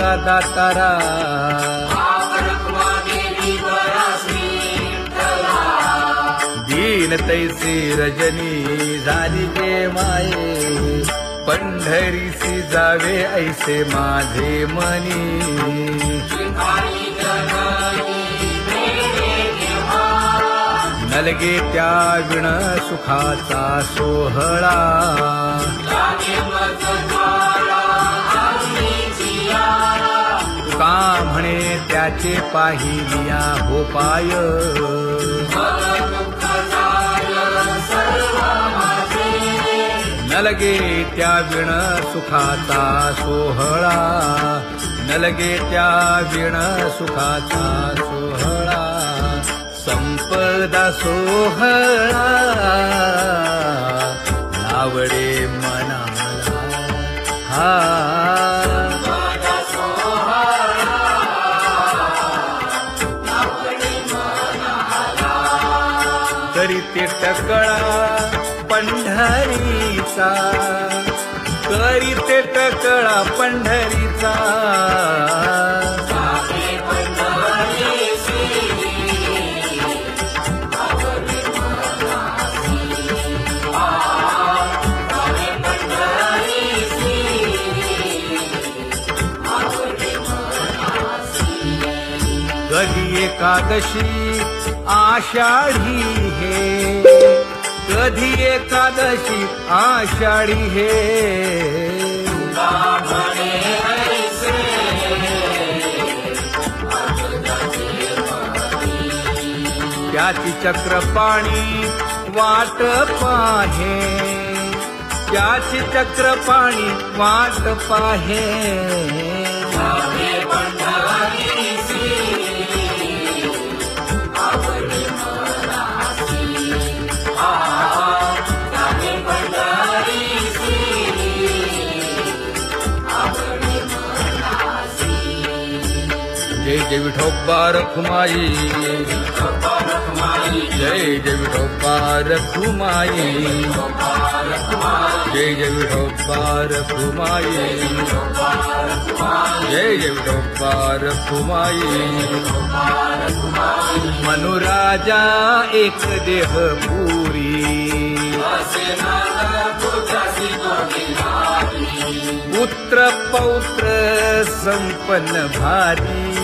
तुझा दातारा दीन तैसी रजनी झाली गे माये पंढरीसी जावे ऐसे माझे मनी नलगे त्या विण सुखाचा सोहळा तुका म्हणे त्याचे पाहिलिया हो पाय नलगे त्या विण सुखाचा सोहळा नलगे त्या विण सुखाचा सोहळा संपदा सोहळा आवडे मनाला हा करीते टकळा पंढरीचा करीते टकळा पंढरीचा कधी एकादशी आषाढी हे कधी एकादशी आषाढी हे त्याची चक्रपाणी वाट पाहे त्याची चक्रपाणी वाट पाहे जय जय विठोबा रखुमाई जय जय विठोबा रखुमाई जय जय विठोबा रखुमाई जय जय विठोबा रखुमाई मनुराजा एक देह पुरी पुत्र पौत्र संपन्न भारी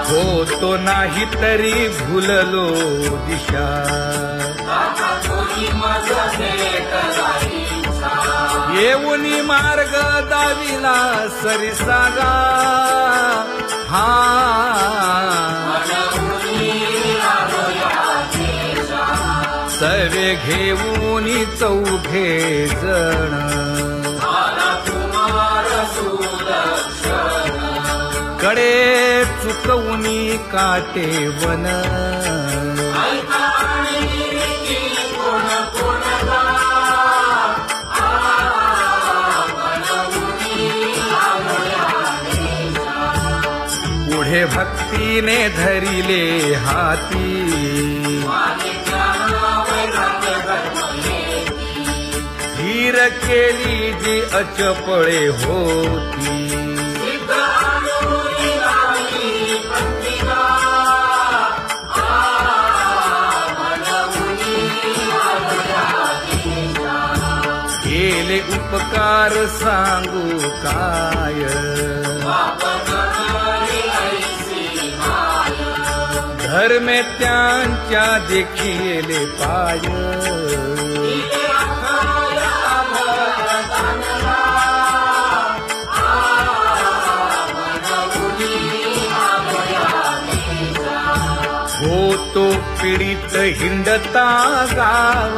होतो नाही तरी भुललो दिशा येऊनी मार्ग दाविला सरिसागा हा सर्वे घेऊनी चौघे जण कडे चुकवूनी काटे वन पुढे भक्तीने धरिले हाती धीर केली जी अचपळे होती केले उपकार सांगू काय धर्मे त्यांच्या देखिले पाय होतो पीडित हिंडता गाव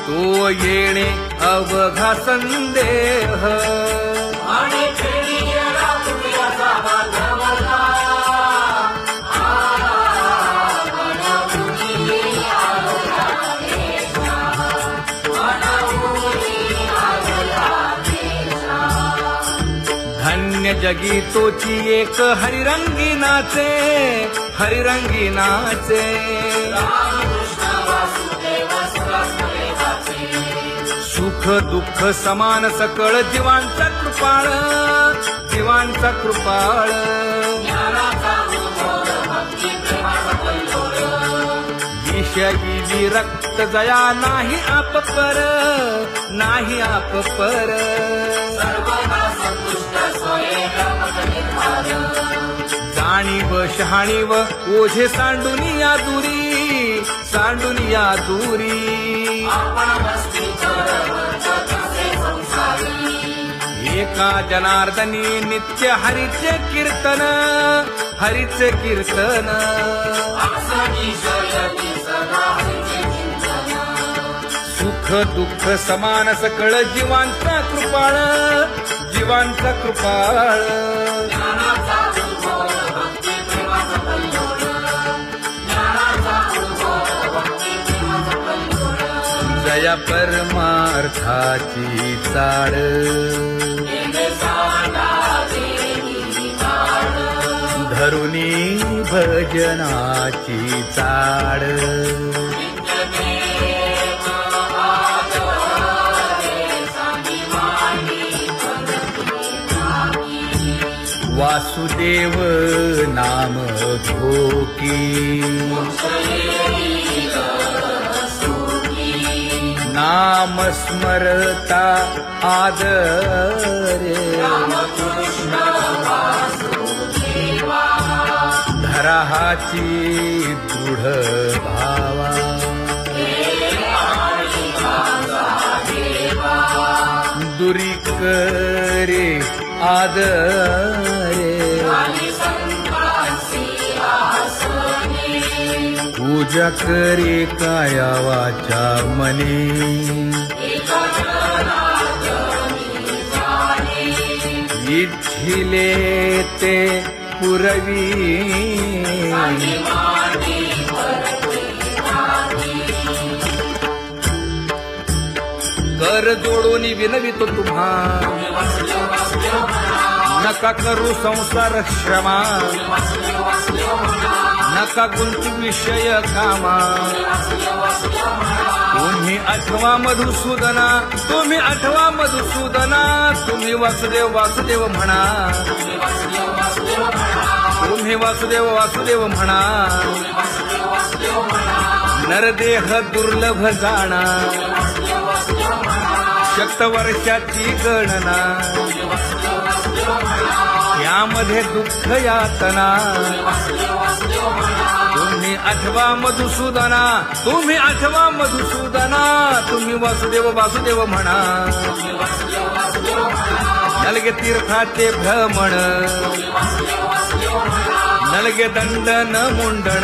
तो येणे अवघा संदेह अन्य जगी तोची एक हरिरंगी नाचे, हरिरंगी नाचे. सुख दुःख समान सकळ जीवांचा कृपाळ, जीवांचा कृपाळ. विषयी विरक्त जया नाही आप पर, नाही आप पर. जाणीव शहाणीव ओझे सांडुनिया दुरी, सांडुनिया दुरी. एका जनार्दनी नित्य हरीचे कीर्तन, हरीचे कीर्तन. सुख दुःख समान सकळ जीवांचा कृपाळ, जीवांचा कृपाळ. जया परमार्थाची चाळ, धरुनी भजनाची चाळ. वासुदेव नाम घोकी, नाम स्मरता आदरे. धराहाची दृढ भावा, दुरी करे आदरे. पूजा करे काया वाचा मने, इच्छिले ते पुरवी. कर जोडून विनवितो तुम्हा, नका करू संसार श्रमा. नका गुंतू विषय कामा. तुम्ही आठवा मधुसूदना, तुम्ही आठवा मधुसूदना. तुम्ही वासुदेव वासुदेव म्हणा, तुम्ही वासुदेव वासुदेव म्हणा. नरदेह दुर्लभ जाणा, शतवर्षाची गणना. यामध्ये दुःख यातना. तुम्ही आठवा मधुसूदना, तुम्ही आठवा मधुसूदना. तुम्ही वासुदेव वासुदेव म्हणा. नलगे तीर्थाचे भ्रमण, नलगे दंडन मुंडण.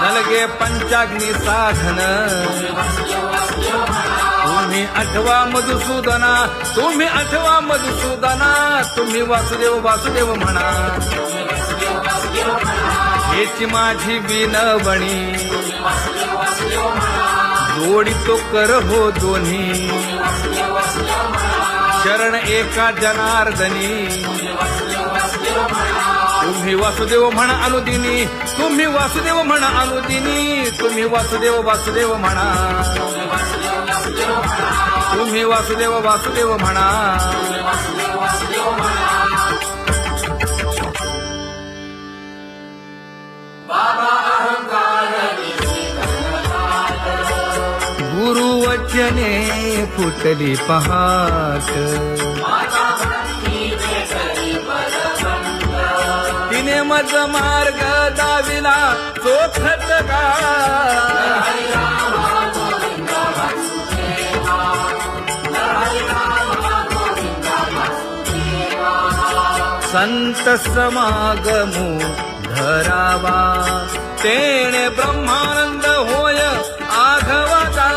नलगे पंचाग्नी साधन. तुम्ही आठवा मधुसूदना, तुम्ही आठवा मधुसूदना. तुम्ही वासुदेव वासुदेव म्हणा. हेची माझी विनवणी, जोडितो कर हो दोन्ही. शरण एका जनार्दनी. तुम्ही वासुदेव म्हणा अनुदिनी, तुम्ही वासुदेव म्हणा अनुदिनी. तुम्ही वासुदेव वासुदेव म्हणा. तुम्ही वासुदेव वासुदेव म्हणा. गुरुवचने फुटली पहाट. तिने मज मार्ग दाविला चोखत का. संत समागमू धरावा, तेणे ब्रह्मानंद होय आघवता.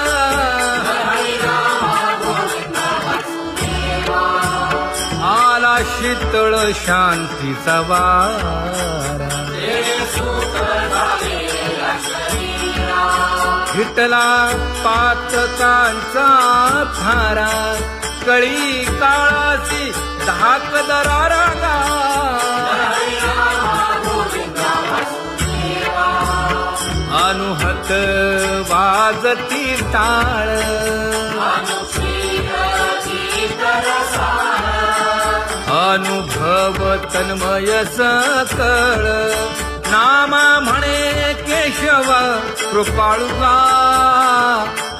आला शीतळ शांतीचा वारा. हिटला पातकांचा थारा. कळी काळाची धाक दरारा गा अनुहत वाजती टाळ अनुभव तन्मय सकळ नामा म्हणे केशव कृपाळुगा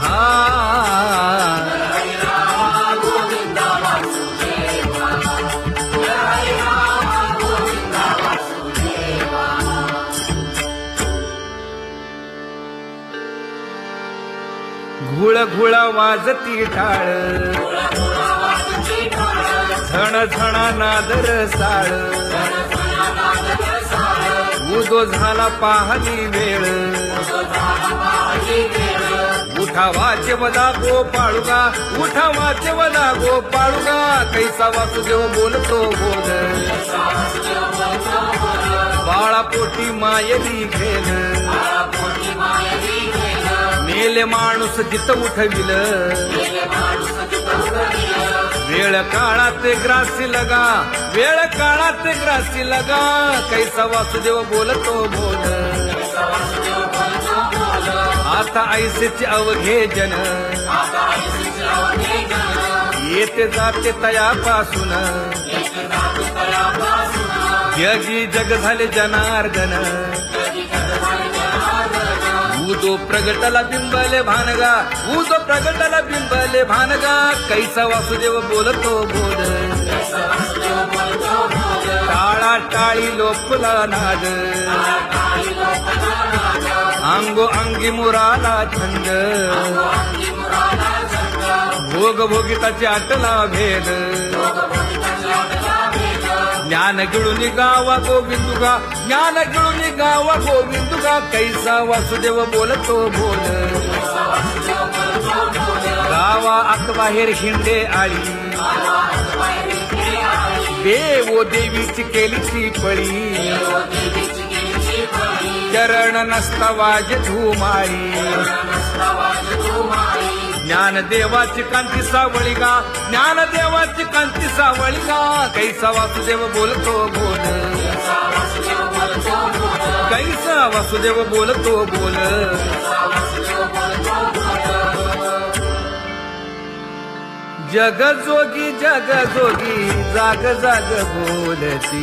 हा घुळ घुळ वाजती टाळ झण झणा नादर साळ उदो झाला पाहली वेळ उठा वाचे वदा गोपाळुगा उठा वाचे वदा गोपाळुगा कैसा वासुदेव बोलतो बोल बाळापोटी मायली घेल मेले माणूस जित उठविल वेळ काळात ग्रासी लगा वेळ काळात ग्रासी लगा कैसा वासुदेव बोलतो बोल आता ऐसेचे अवघे जन येते जाते तयापासून जगी जग झाले जनार्दन उदो प्रगटला बिंबले भानगा उदो प्रगटला बिंबले भानगा कैसा वासुदेव बोलतो बोल टाळा टाळी लोपला नाद अंगो अंगी मुराला छंद भोग भोगिताची आटला भेद ज्ञान गिळून गावा गोविंदुगा ज्ञान गिळून गावा गोविंदुगा कैसा वासुदेव बोलतो बोल गावा आत बाहेर हिंडे आळी देवो देवीची केलीची पळी चरण नसता वाज धुमाळी ज्ञान देवाची कांती सावळी गा ज्ञान देवाची कांती सावळी गा कैसा वासुदेव बोलतो बोल कैसा वासुदेव बोलतो बोल जग जोगी जाग जाग बोलती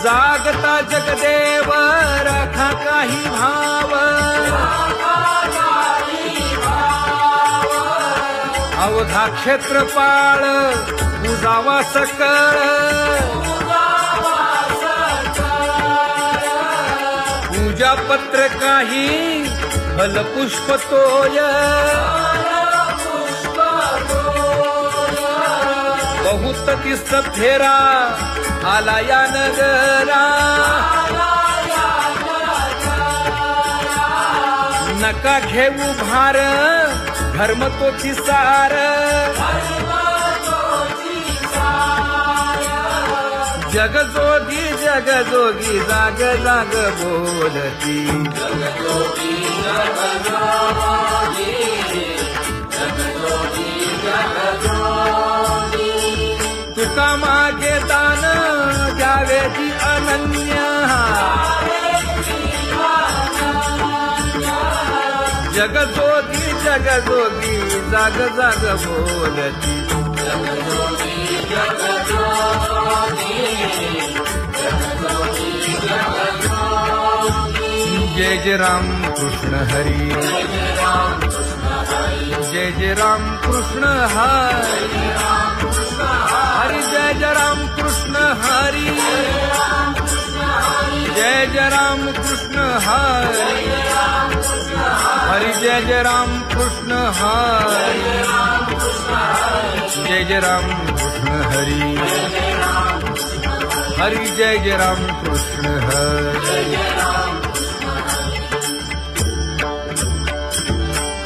जागता जगदेव राखा काही भाव अवघा क्षेत्रपाळ उजावा सकळ पूजा पत्र काही फलपुष्प तोय बहुत किस्त फेरा आला या नगरा नका घेऊ भार धर्म तोची सार जगजोगी जाग जाग बोलती तुका मागे दान द्यावेची अनन्य जगजोगी जाग जाग बोलती जय जय राम कृष्ण हरी जय जय राम कृष्ण हरी हरि जय जय राम कृष्ण हरी जय जय राम कृष्ण हरी हरि जय जय राम कृष्ण हरी जय जय राम कृष्ण हरी हरि जय जय राम कृष्ण हरी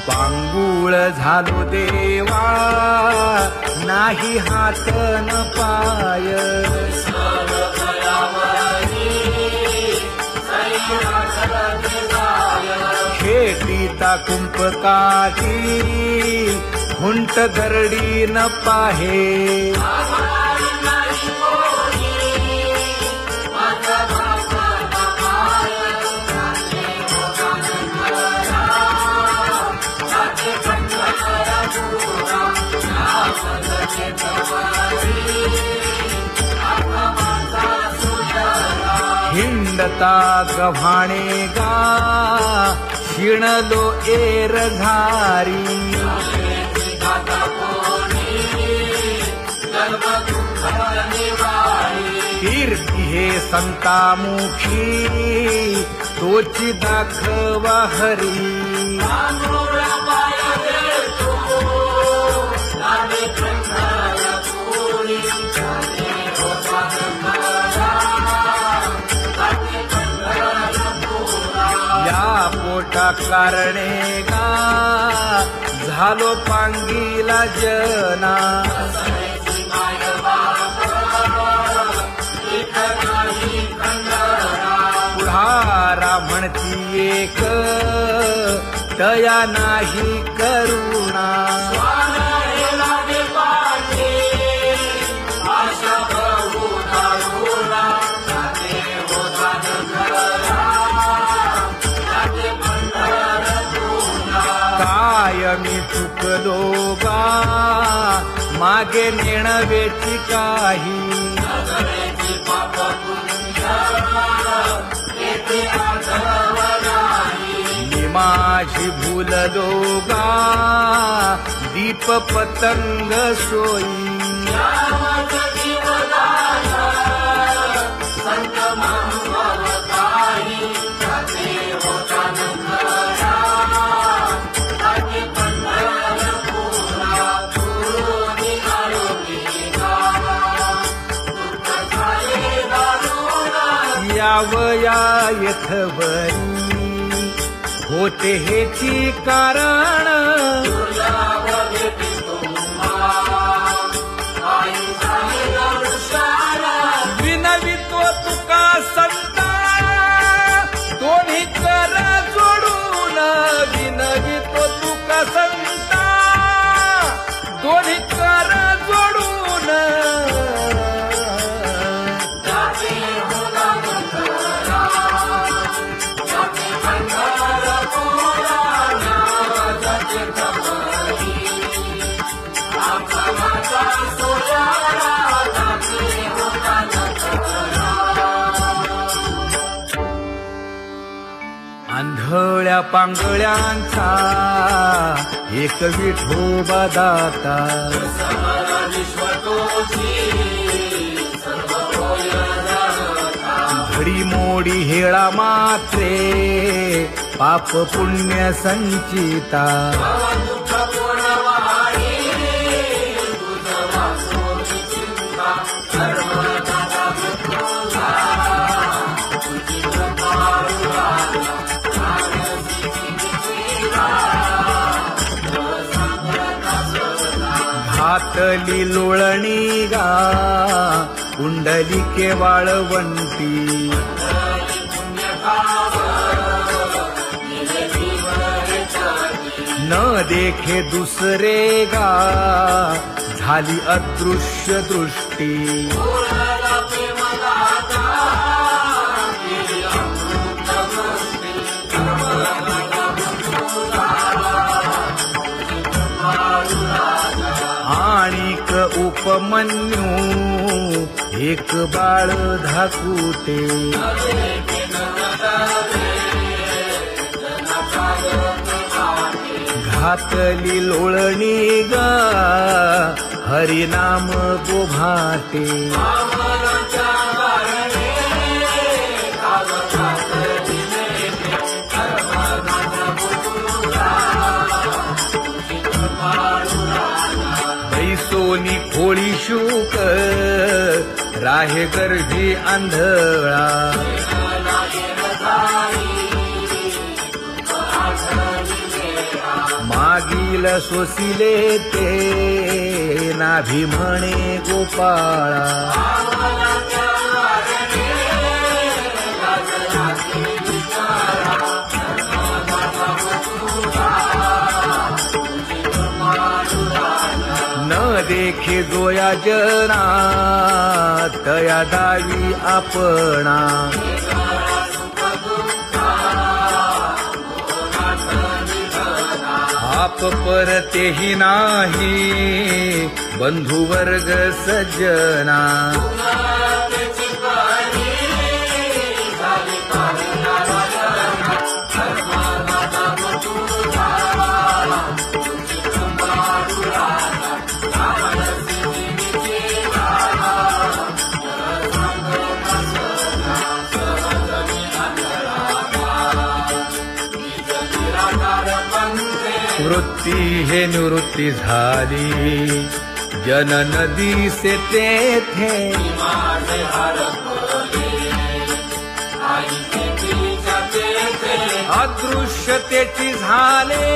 पांगुळ झालो देवा नाही हात न पाय सीता कुंपकाठी हुंट दरडी न पाहे हिंडता गव्हाणे गा शिणलो एर घारी कीर्ती हे संतामुखी तोची दाखवा हरी या पोटा कारणे गा झालो पांगीला जना पुढारा म्हणती एक दया नाही करुणा काय मी चुकलो गा मागे नेणवेची काही मी माझी भूललो गा दीप पतंग सोयी यावया यथवरी होते हेची कारण विनवितो तुका संता दोन्ही कर जोडून विनवितो तुका संता दोन्ही कर जोडून आंधळ्या पांगळ्यांचा एक विठोबा दाता घडी मोडी हेळा मात्रे पाप पुण्य संचिता घातली लोळणी गा कुंडली केवाळवंती न देखे दुसरे गा झाली अदृश्य दृष्टी आणिक उपमन्यू एक बाळ धाकुटे घातली लोळणी गा हरिनाम गोभाटे बैसोनी खोळी शूक राहे गर्भी आंधळा मागील सोसिले ते नाभी म्हणे गोपाळा देखे जोया जना तया दावी आपणा आप परतेही नाही बंधुवर्ग सज्जना वृत्ती हे निवृत्ती झाली जन नदी से तेथे अदृश्यतेची झाले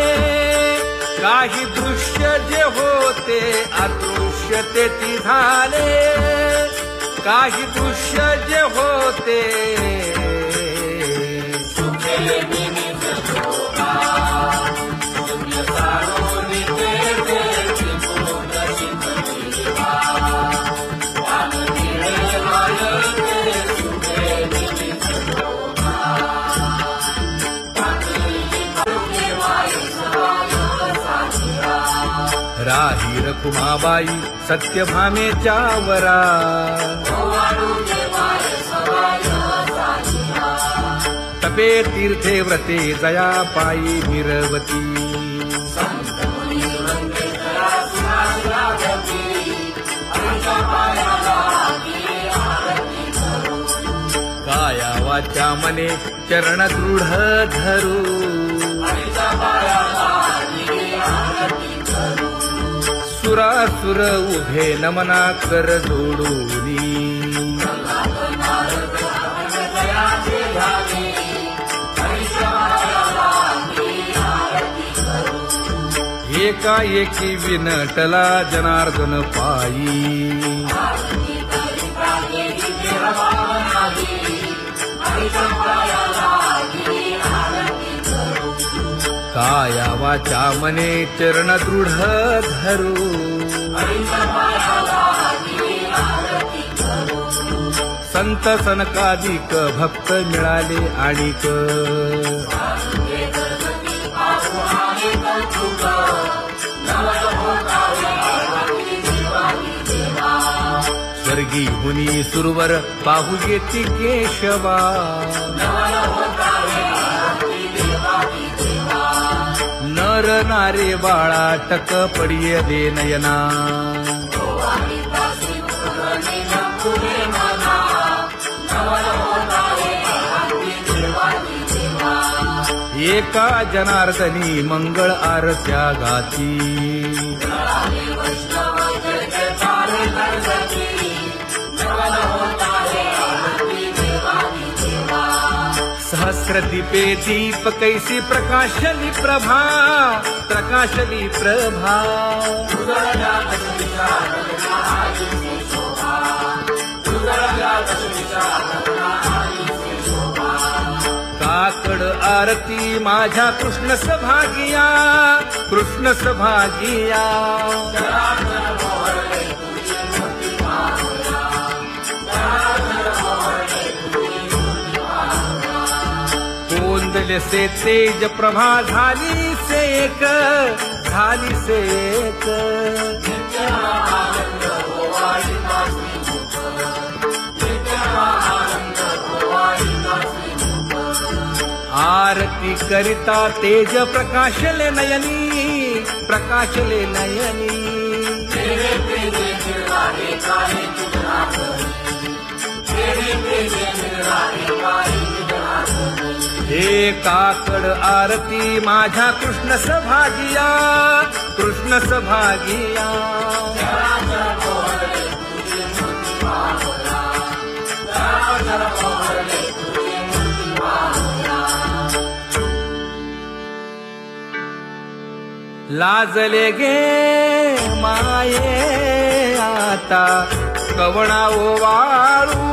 काही दृश्य जे होते अदृश्यतेची झाले काही दृश्य जे होते राही रखुमाबाई सत्यभामेच्या वरा तपे तीर्थे व्रते जया पायी मिरवती काया वाचा मने चरण दृढ धरू सुरासुर उभे नमना कर जोडूनी एकाएकी विनटला जनार्दन पायी काया वाचा मने चरण दृढ धरू संत सनकादिक भक्त मिळाले आणिक स्वर्गी मुनी सुरवर पाहू येती केशवा नर नारे बाळा टक पडिये दे नयना एका जनार्दनी मंगळ आरत्या गाती सहस्र दीपे दीप कैसी प्रकाशली प्रभा प्रकाशली प्रभा काकड आरती माझ्या कृष्ण सभागिया कृष्ण सभागिया कोंदले से तेज प्रभा झाली से एक झाली से एक आरती करिता तेज प्रकाशले नयनी प्रकाशले नयनी हे काकड आरती माझ्या कृष्ण सभागिया कृष्ण सभागिया लाजले गे माये आता कवणा ओवाळू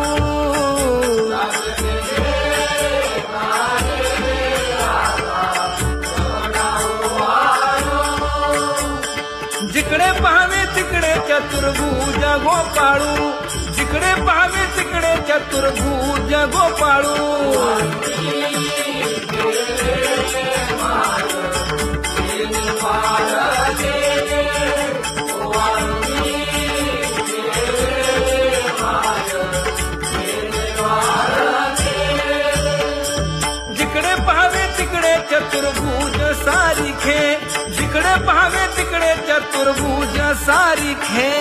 जिकडे पाहावे तिकडे चतुर्भुज गोपाळू, जिकडे पाहावे तिकडे चतुर्भुज गोपाळू. जिकडे पाहावे तिकडे चतुर्भुज सारिखे, जिकडे पाहावे तिकडे चतुर्भुज सारिखे.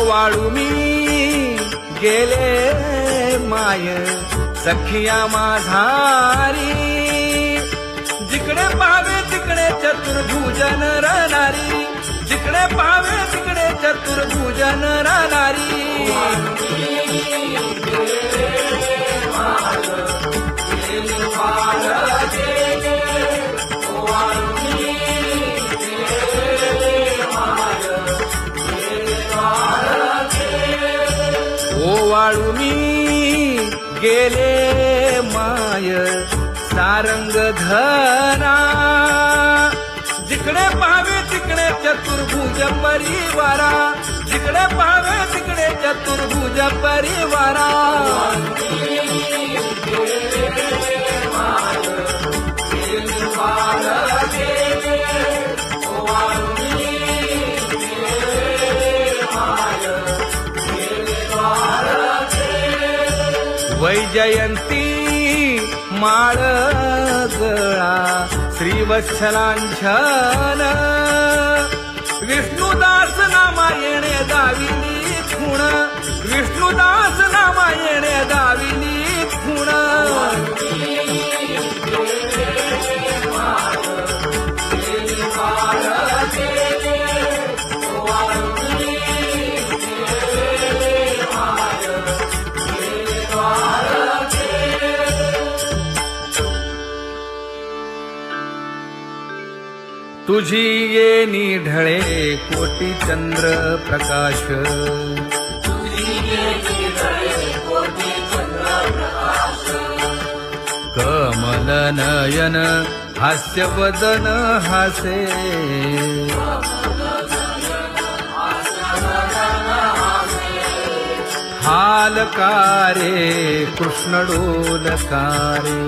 वाळू मी गेले माय सखिया माझारी, जिकडे पाहावे तिकडे चतुर्भुज नरनारी, जिकडे पाहावे तिकडे चतुर्भुज नरनारी. वाळू मी गेले माय सारंग धरा, जिकडे पाहावे तिकडे चतुर्भुज परिवारा, जिकडे पाहावे तिकडे चतुर्भुज परिवारा. वैजयंती माळ गळा श्रीवत्सलांछन, विष्णुदास नामायणे दाविनी खूण, विष्णुदास नामायणे दाविनी खूण. तुझी येणी ढळे कोटी चंद्र प्रकाश, कमल नयन हास्य वदन हासे, हालकारे कृष्ण डोलकारे.